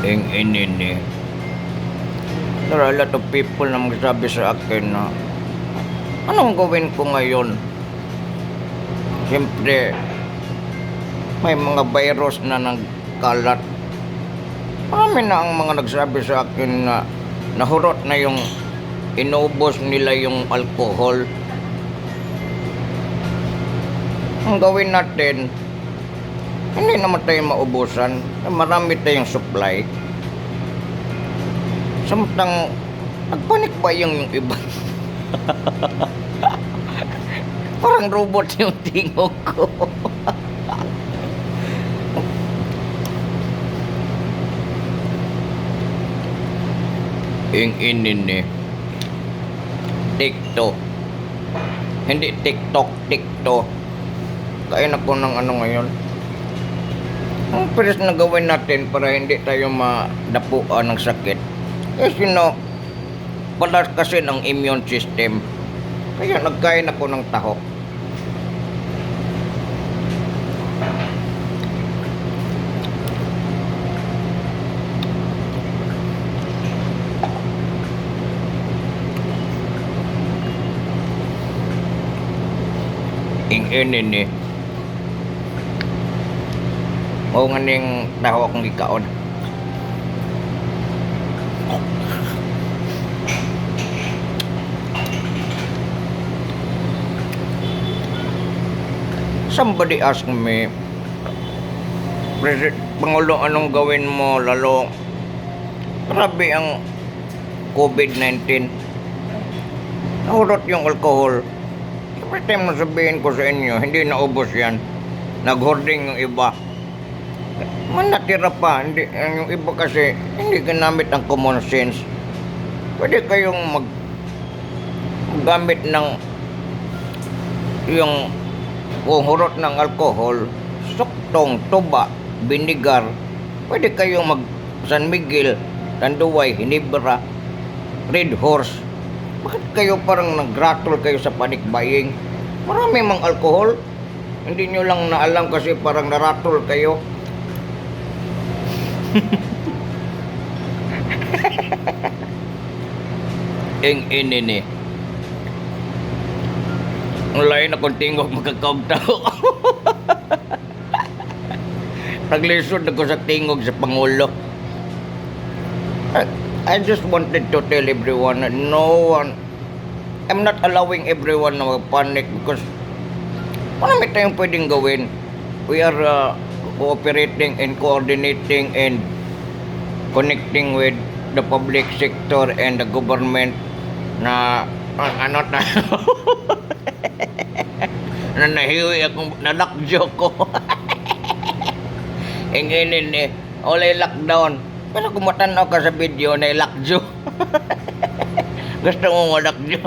Inini. There are a lot of people na magsabi sa akin na anong gawin ko ngayon? Siyempre, may mga virus na nagkalat. Marami na ang mga nagsabi sa akin na nahurot na yung inubos nila yung alcohol. Ang gawin natin, hindi naman tayo maubusan. Marami tayong supply. Samtang nagpanik ba yung iba? Parang robot yung tingog ko. Inini. TikTok. Hindi TikTok, TikTok. Kain ako ng ano ngayon. Ang pilis na gawin natin para hindi tayo madapuan ng sakit. Kasi palas kasi ng immune system. Kaya nagkain ako ng taho. Ini. Mao nga ning taho akong gikaon. Somebody asked me, Pangulo, anong gawin mo lalo? Grabe ang COVID-19. Nahurot yung alcohol. Every time na sabihin ko sa inyo, hindi naubos yan. Nag-hoarding yung iba. Natira pa. Hindi, yung iba kasi, hindi ginamit ang common sense. Pwede kayong maggamit ng yung hurot ng alcohol, suktong, tuba, binigar. Pwede kayong San Miguel, Tanduay, Hinebra, Red Horse. Bakit kayo parang nagratol kayo sa panic buying? Marami mang alcohol. Hindi nyo lang naalam kasi parang naratol kayo. Inini. Ang lain akong tingog magkakaog tao. Naglisod ako sa tingog sa Pangulo. I just wanted to tell everyone that I'm not allowing everyone na mag-panic because marami tayong pwedeng gawin. We are cooperating and coordinating and connecting with the public sector and the government na na nahiwi akong nalakjo ko. Inginin olay lockdown. Pero kung matanaw ka sa video na ilakjo. Gusto mo malakjo.